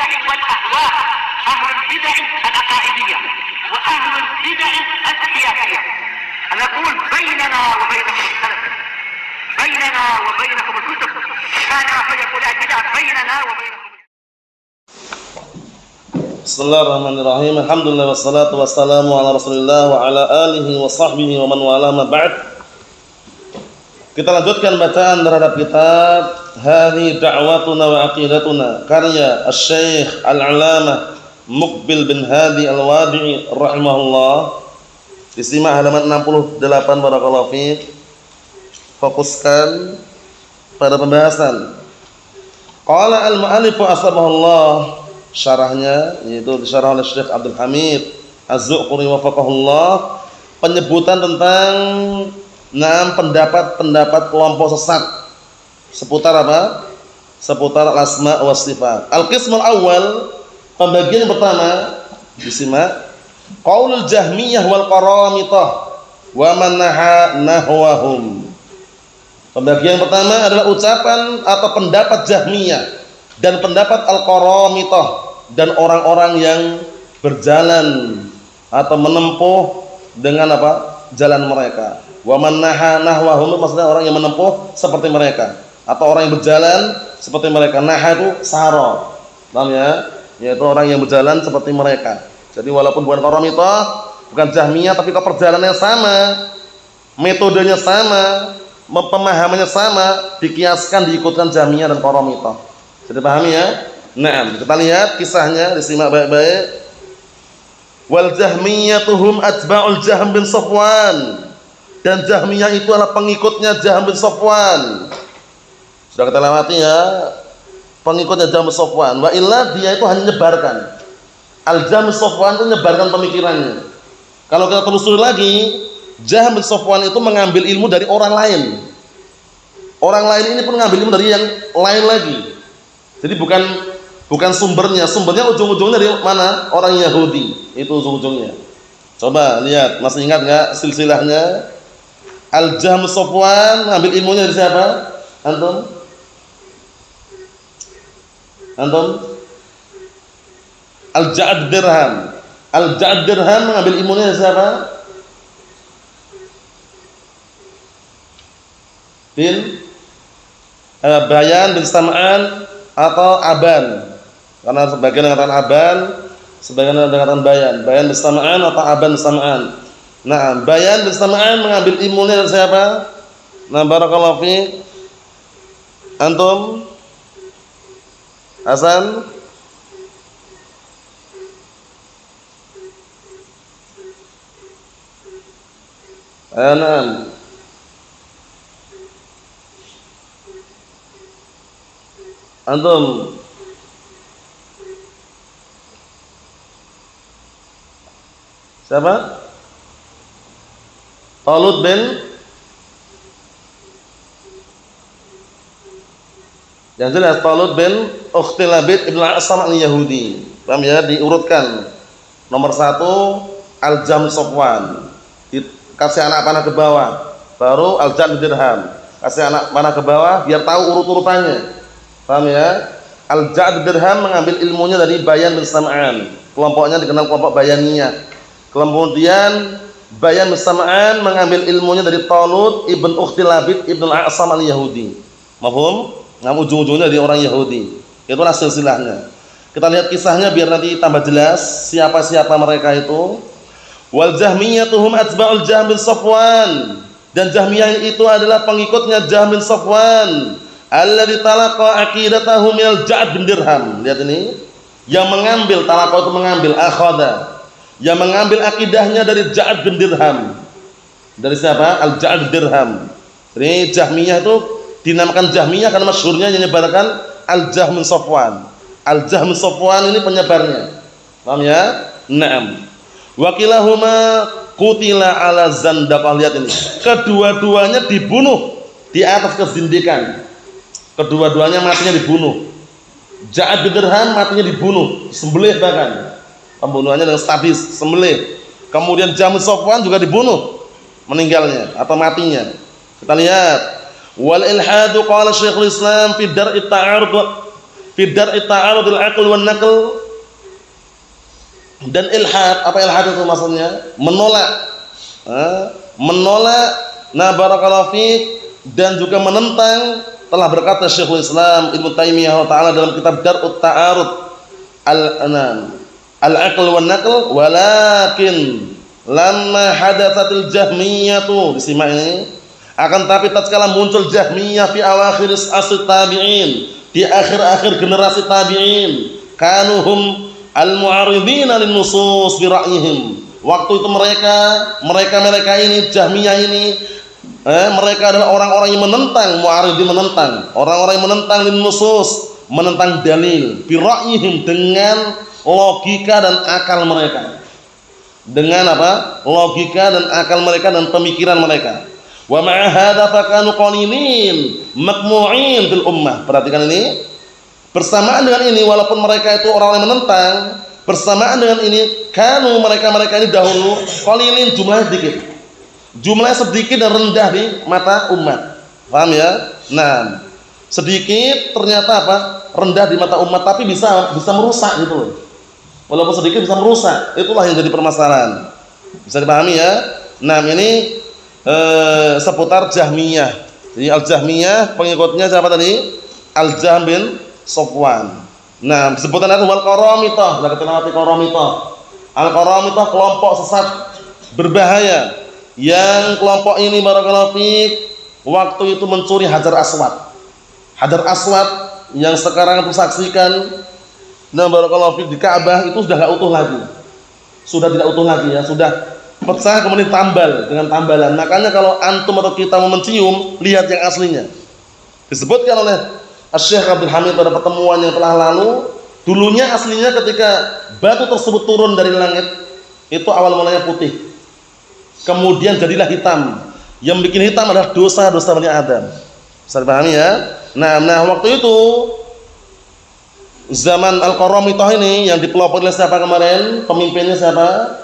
البدع والأهواء، أهل البدع العقائدية وأهل البدع السياسية. نقول بيننا وبينكم السلف، بيننا وبينكم الكتب، كان فيقول البدع بيننا وبينكم. Bismillahirrahmanirrahim. Alhamdulillah wassalatu wassalamu ala Rasulillah wa ala alihi wa sahbihi wa man wala ma ba'd. Kita lanjutkan bacaan terhadap kitab Hadhi Da'watuna wa Aqidatuna karya Asy-Syaikh Al-'Allamah Muqbil bin Hadi Al-Wadi'i rahimahullah. Disimak halaman 68 barakallahu fiik. Fokuskan pada pembahasan. Qala al-mu'allif asbahullah, syarahnya yaitu disyarah oleh Syekh Abdul Hamid Az-Zuquri wafaqahullah, penyebutan tentang pendapat-pendapat kelompok sesat seputar apa? Seputar al-asma wa sifat. Al-qismul awal, pembagian yang pertama, disimak. Qaulul Jahmiyah wal Qaramitah wa man nahwahum. Pembagian yang pertama adalah ucapan atau pendapat Jahmiyah dan pendapat Al-Qaramitah dan orang-orang yang berjalan atau menempuh dengan apa? Jalan mereka. Wa man nahwahum maksudnya orang yang menempuh seperti mereka atau orang yang berjalan seperti mereka. Naha itu sara. Paham ya? Yaitu orang yang berjalan seperti mereka. Jadi walaupun bukan Qaramitah, bukan Jahmiyah, tapi kalau perjalanannya sama, metodenya sama, pemahamannya sama, dikiaskan diikutkan Jahmiyah dan Qaramitah. Jadi pahami ya? Nah, kita lihat kisahnya, disimak baik-baik. Wal Jahmiyatuhum atba'ul Jahm bin Safwan. Dan Jahmiyah itu adalah pengikutnya Jahm bin Safwan. Sudah kita lewati ya, pengikutnya Jahm bin Safwan. Wa illa dia itu hanya menyebarkan. Al-Jahm bin Safwan itu menyebarkan pemikirannya. Kalau kita telusuri lagi, Jahm bin Safwan itu mengambil ilmu dari orang lain. Orang lain ini pun mengambil ilmu dari yang lain lagi. Jadi bukan sumbernya ujung-ujungnya dari mana? Orang Yahudi. Itu ujung-ujungnya. Coba lihat, masih ingat enggak silsilahnya? Al-Jahm Safwan ngambil ilmunya dari siapa? Antum? Al-Ja'd Dirham. Al-Ja'd Dirham mengambil ilmunya dari siapa? Bayan bin Sam'an atau Aban. Karena sebagian mengatakan Aban, sebagian mengatakan Bayan. Bayan bin Sam'an atau Aban bin Sam'an. Nah, Bayan bin Sam'an mengambil ilmunya dari siapa? Nah, barakallahu fiik. Antum? Hasan? Anam. Antum? Siapa? Talut bin, yang jelas Talut bin Ukhti Labid ibn al-Asam al-Yahudi. Paham ya? Diurutkan. Nomor 1 Al-Jahm Safwan. Kasih anak panah ke bawah. Baru Al-Ja'd Dirham. Kasih anak panah ke bawah biar tahu urut-urutannya. Paham ya? Al-Ja'd Dirham mengambil ilmunya dari Bayan bin Sam'an. Kelompoknya dikenal kelompok Bayaniyah. Kemudian Bayan bin Sam'an mengambil ilmunya dari Talut ibn Ukhti Labid ibn al-Asam al-Yahudi. Mafhum? Nah, ujung-ujungnya dari orang Yahudi. Itulah silsilahnya. Kita lihat kisahnya biar nanti tambah jelas siapa-siapa mereka itu. Wal Jahmiyatuhum atba'ul Jahm bin Safwan. Dan Jahmiyah itu adalah pengikutnya Jahm bin Safwan. Alladzi talaqa aqidatahu minal Ja'd bin Dirham. Lihat ini. Yang mengambil, talaqa itu mengambil, akhadha. Yang mengambil akidahnya dari Ja'd bin Dirham. Dari siapa? Al-Ja'd Dirham. Jadi Jahmiyah itu dinamakan Jahmiyah karena masyhurnya yang menyebarkan Al-Jahm bin Safwan. Al-Jahm bin Safwan ini penyebarnya. Paham ya? Naam. Wa kilahuma qutila ala zandaqah. Lihat ini. Kedua-duanya dibunuh di atas kezindikan. Kedua-duanya matinya dibunuh. Ja'd bin Dirham matinya dibunuh, disembelih bahkan. Pembunuhannya dengan sadis, sembelih. Kemudian Jahm bin Safwan juga dibunuh, meninggalnya atau matinya. Kita lihat. Wal ilhadu qala Syekhul Islam fi dar'i ta'arud fi dar'i ta'arudil aql wan naql. Dan ilhad, apa ilhad itu maksudnya? Menolak, nah barakallahu fiik, dan juga menentang. Telah berkata Syekhul Islam Ibnu Taimiyah taala dalam kitab Dar'ut Ta'arud al-aql wan naql, walakin lamma hadatsatil jahmiyatu, disimak ini, akan tapi tatkala muncul Jahmiyah fi awakhir asr tabi'in, di akhir-akhir generasi tabi'in, kanuhum al-mu'aridina lin-nusus bi ra'yihim. Waktu itu mereka ini Jahmiyah ini mereka adalah orang-orang yang menentang, mu'aridin menentang, orang-orang yang menentang lin-nusus, menentang dalil, bi ra'yihim, dengan logika dan akal mereka. Dengan apa? Logika dan akal mereka dan pemikiran mereka. Wa ma'a hadza fakanu qalilin maqmu'in fil ummah. Perhatikan ini. Bersamaan dengan ini, walaupun mereka itu orang yang menentang, bersamaan dengan ini, kanu mereka ini dahulu qalilin, jumlahnya sedikit. Jumlahnya sedikit dan rendah di mata umat. Paham ya? Nah, sedikit ternyata apa? Rendah di mata umat, tapi bisa merusak gitu loh. Walaupun sedikit bisa merusak. Itulah yang jadi permasalahan. Bisa dipahami ya? Nah, ini seputar Jahmiyah. Jadi Al-Jahmiyah pengikutnya siapa tadi? Al-Jahm bin Safwan. Nah, sebutan itu wal qaramithah. Sudah kita ngerti qaramithah. Al-qaramithah kelompok sesat berbahaya. Yang kelompok ini barakallahu fiik waktu itu mencuri Hajar Aswad. Hajar Aswad yang sekarang kita saksikan, nah barakallahu fiik, di Ka'bah itu sudah enggak utuh lagi. Sudah tidak utuh lagi ya, sudah pecah kemudian tambal dengan tambalan. Makanya kalau antum atau kita mau mencium, lihat yang aslinya. Disebutkan oleh Syekh Abdul Hamid pada pertemuan yang telah lalu, dulunya aslinya ketika batu tersebut turun dari langit, itu awal mulanya putih. Kemudian jadilah hitam. Yang bikin hitam adalah dosa-dosa Bani Adam. Bisa dipahami ya? Nah, waktu itu zaman Al-Qaramithah ini yang dipelopori oleh siapa kemarin? Pemimpinnya siapa?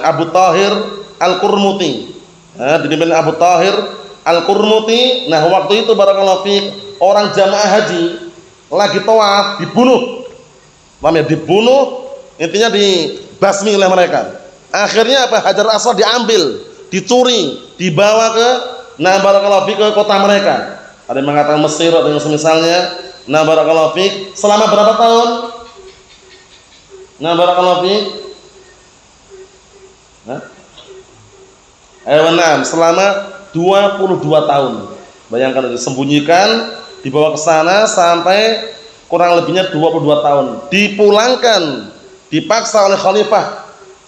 Abu Tahir Al-Qurmuti. Dipimpin Abu Tahir Al-Qurmuti. Nah, waktu itu barakallahu fiik, orang jamaah haji lagi tawaf dibunuh. Paham ya? Dibunuh, intinya dibasmi oleh mereka. Akhirnya apa? Hajar Aswad diambil, dicuri, dibawa ke barakallahu fiik, ke kota mereka. Ada yang mengatakan Mesir atau yang semisalnya. Barakallahu fiik, selama berapa tahun? Barakallahu fiik. Selama 22 tahun. Bayangkan, disembunyikan, dibawa ke sana sampai kurang lebihnya 22 tahun. Dipulangkan, dipaksa oleh khalifah.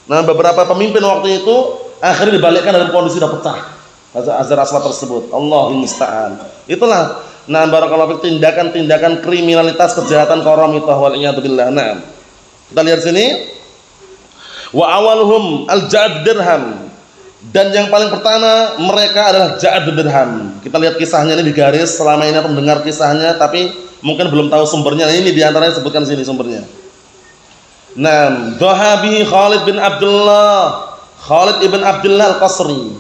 Beberapa pemimpin waktu itu akhirnya dibalikkan dalam kondisi sudah pecah Hajar Aswad tersebut. Allahul musta'an. Itulah barakallahu fiik, tindakan-tindakan kriminalitas, kejahatan qaramithah wal iyad billah. Kita lihat sini. Wa awaluhum al-Ja'd dirham. Dan yang paling pertama mereka adalah Ja'd dirham. Kita lihat kisahnya ini di garis. Selama ini aku mendengar kisahnya tapi mungkin belum tahu sumbernya. Ini diantaranya sebutkan sini sumbernya. Dhahabihi Khalid bin Abdullah, Khalid ibn Abdullah Al-Qasri,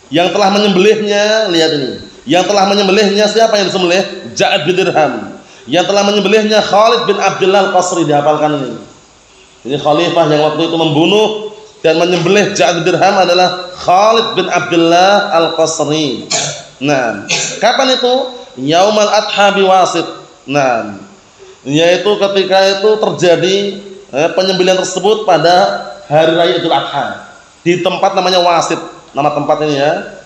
yang telah menyembelihnya. Lihat ini, yang telah menyembelihnya siapa yang disembelih? Ja'd bin Dirham. Yang telah menyembelihnya Khalid bin Abdullah Al-Qasri. Dihafalkan ini. Ini khalifah yang waktu itu membunuh dan menyembelih Ja'd bin Dirham adalah Khalid bin Abdullah Al-Qasri. Kapan itu? Yaumal Adha biwasit. Yaitu ketika itu terjadi penyembelihan tersebut pada hari raya Idul Adha di tempat namanya Wasit, nama tempat ini ya.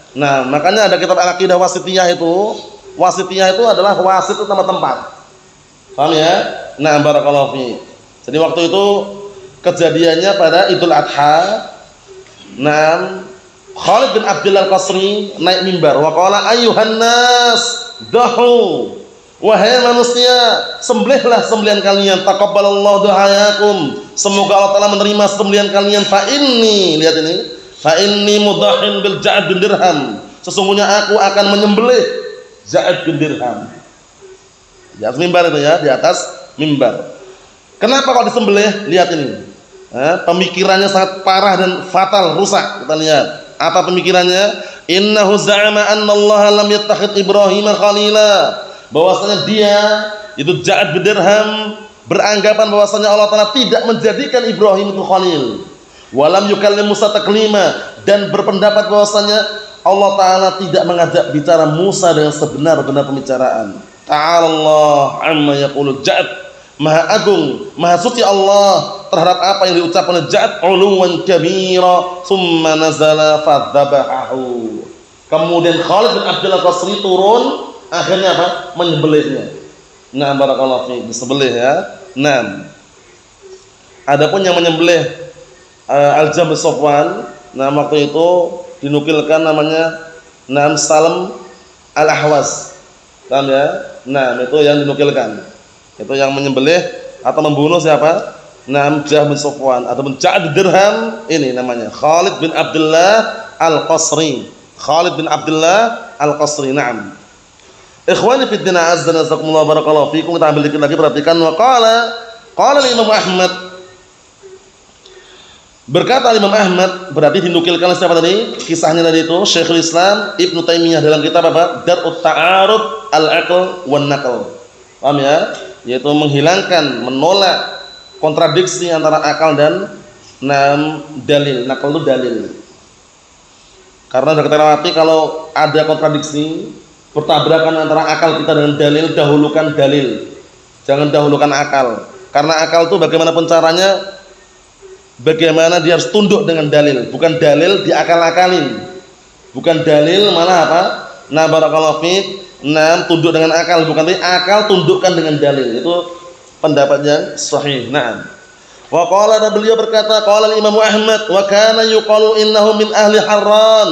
Makanya ada kitab Al-Aqidah Wasitiyah itu. Wasitiyah itu adalah Wasit itu nama tempat. Paham ya? Barakallahu fiik. Jadi waktu itu kejadiannya pada Idul Adha. Khalid bin Abdullah Al-Qasri naik mimbar wa qala ayyuhan nas dahu, wahai manusia, sembelihlah sembelihan kalian, taqabbalallahu duhayakum, semoga Allah Taala menerima sembelihan kalian. Fa inni, lihat ini, fa inni mudahhin bil Ja'd bin Dirham, sesungguhnya aku akan menyembelih Ja'd bin Dirham. Di atas mimbar itu ya, di atas mimbar. Kenapa kok disembelih? Lihat ini. Pemikirannya sangat parah dan fatal, rusak. Kita lihat. Apa pemikirannya? Innahu za'ama anna Allah lam yattakhid Ibrahim khalila. Bahwasanya dia itu Ja'ad bin Dirham beranggapan bahwasanya Allah Taala tidak menjadikan Ibrahim itu khalil. Walam yukallim Musa taklima, dan berpendapat bahwasanya Allah Taala tidak mengajak bicara Musa dengan sebenar-benar pembicaraan. Ta'ala Allah amma yaqulu Ja'ad. Maha agung, maha suci Allah terhadap apa yang diucapkan oleh Ja'ad, uluwan kabira, thumma nazala fadzabahu. Kemudian Khalid bin Abdullah Qasri turun, akhirnya apa? Menyembelihnya. Nah, barakallahu fi, disembelih ya. Nah, adapun yang menyembelih Al-Jam bin Safwan, nah waktu itu dinukilkan namanya Nam Salam Al-Ahwas. Paham ya? Nah, itu yang dinukilkan. Itu yang menyembelih atau membunuh siapa? Nam Jah bin Safwan ataupun Ja'ad bin Dirham, ini namanya Khalid bin Abdullah Al-Qasri. Khalid bin Abdullah Al-Qasri. Naam. Ikhwani fi din, azza wa jazakumullah, barakallahu fikum. Kita ambil dikit lagi, perhatikan. Wa qala Imam Ahmad. Berkata Imam Ahmad, berarti dinukilkan siapa tadi? Kisahnya tadi itu Syekhul Islam Ibnu Taimiyah dalam kitab apa? Dar'ut Ta'arud Al-Aql wan Naql. Paham ya? Yaitu menghilangkan, menolak kontradiksi antara akal dan dalil. Naql itu dalil. Karena sudah kita lewati, kalau ada kontradiksi, bertabrakan antara akal kita dengan dalil, dahulukan dalil. Jangan dahulukan akal. Karena akal itu bagaimanapun caranya, bagaimana dia harus tunduk dengan dalil, bukan dalil diakal-akalin. Bukan dalil malah apa? Nah, barakallahu fiik. Nah, tunduk dengan akal, bukan tadi akal tundukkan dengan dalil. Itu pendapat yang sahih. Naam. Wa qala, dan beliau berkata, qala Imam Ahmad, wa kana yuqalu innahu min ahli Harran.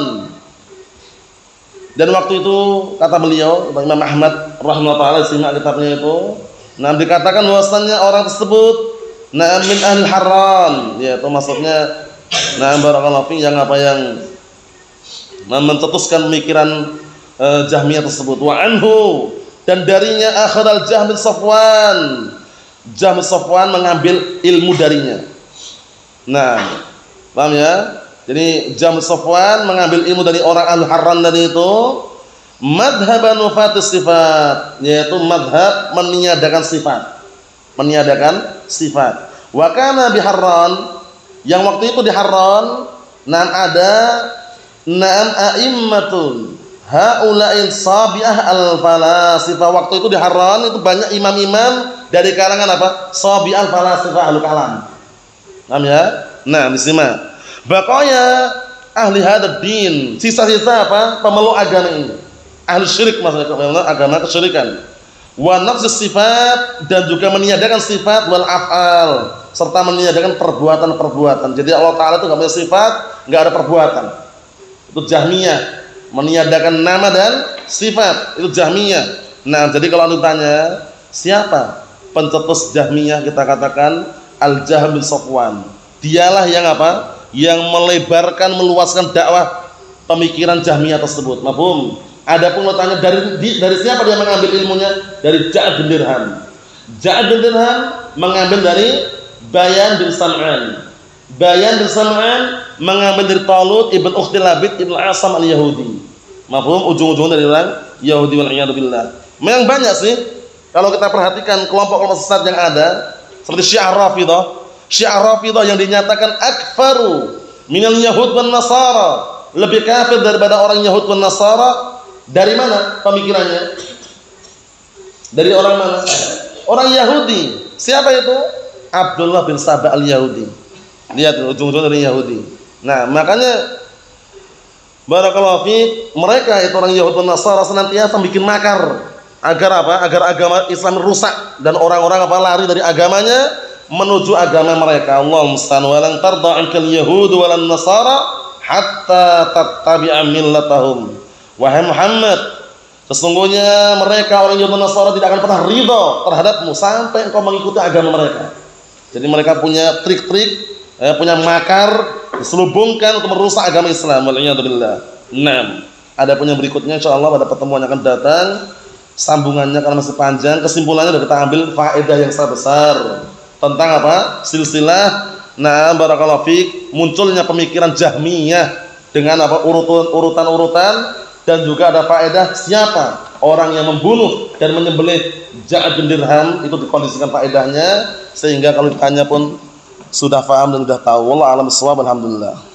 Dan waktu itu kata beliau, Imam Ahmad rahimahullah taala, simak kitabnya itu. Nah, dikatakan bahwasanya orang tersebut na min ahli Harran, yaitu maksudnya barakallahu fi, yang apa yang mencetuskan pemikiran Jahmiyah tersebut. Wa anhu, dan darinya akhadal Jahm bin Safwan. Jahm bin Safwan mengambil ilmu darinya. Nah, paham ya? Jadi Jahm bin Safwan mengambil ilmu dari orang Al-Harran tadi itu, madhaban nufatis sifat, yaitu madhab meniadakan sifat. Meniadakan sifat. Wa kana bi Harran, yang waktu itu di Harran, ada a'immatun haula'il sabi'ah al-falasifah. Waktu itu di Harran itu banyak imam-imam dari kalangan apa? Sabi'ah al-falasifah, ahlu kalam. Paham ya? Nah, disimak. Baqaya ahli hadad din, sisa-sisa apa? Pemeluk agama ini. Ahli syirik, maksudnya agama kesyirikan. Wa nafsus sifat, dan juga meniadakan sifat, wal af'al, serta meniadakan perbuatan-perbuatan. Jadi Allah Ta'ala itu enggak punya sifat, enggak ada perbuatan. Itu Jahmiyah. Meniadakan nama dan sifat, itu Jahmiyah. Nah, jadi kalau ditanya siapa pencetus Jahmiyah, kita katakan Al-Jahm bin Safwan. Dialah yang apa? Yang melebarkan, meluaskan dakwah pemikiran Jahmiyah tersebut. Mafhum? Adapun kalau tanya dari siapa dia mengambil ilmunya? Dari Ja'ad bin Dirham. Ja'ad bin Dirham mengambil dari Bayan bin Sam'an. Bayan bin Sam'an mengambil dari Talut ibn Ukhti Labid ibn Asam al-Yahudi. Mafhum? Ujung-ujung dari orang Yahudi wal iyad billah. Memang banyak sih kalau kita perhatikan kelompok-kelompok sesat yang ada, seperti Syiah Rafidah. Syiah Rafidah yang dinyatakan akfaru minal Yahud wan Nasara, lebih kafir daripada orang Yahud wan Nasara. Dari mana pemikirannya? Dari orang mana? Orang Yahudi. Siapa itu? Abdullah bin Sabah al-Yahudi. Lihat ujung-ujung dari Yahudi. Nah, makanya barakallahu fiik, mereka itu orang Yahudi dan Nasara senantiasa bikin makar agar apa? Agar agama Islam rusak dan orang-orang apa? Lari dari agamanya menuju agama mereka. Allahumma musta'an. Wa lan tarda 'ankal yahud wa lan nasara hatta tattabi'a millatahum. Wahai Muhammad, sesungguhnya mereka orang Yahudi dan Nasara tidak akan pernah ridha terhadapmu sampai engkau mengikuti agama mereka. Jadi mereka punya trik-trik, punya makar, diselubungkan untuk merusak agama Islam. Waliyadzubillah. Nah, ada punya berikutnya insyaallah pada pertemuan yang akan datang, sambungannya karena masih panjang. Kesimpulannya sudah kita ambil faedah yang sangat besar tentang apa? Silsilah barakallahu fiik, munculnya pemikiran Jahmiyah dengan apa urutan-urutan, dan juga ada faedah siapa orang yang membunuh dan menyembelih Ja'ad bin Dirham, itu dikondisikan faedahnya sehingga kalau ditanya pun sudah paham dan sudah tahu. Wallahu a'lam bishawab. Alhamdulillah.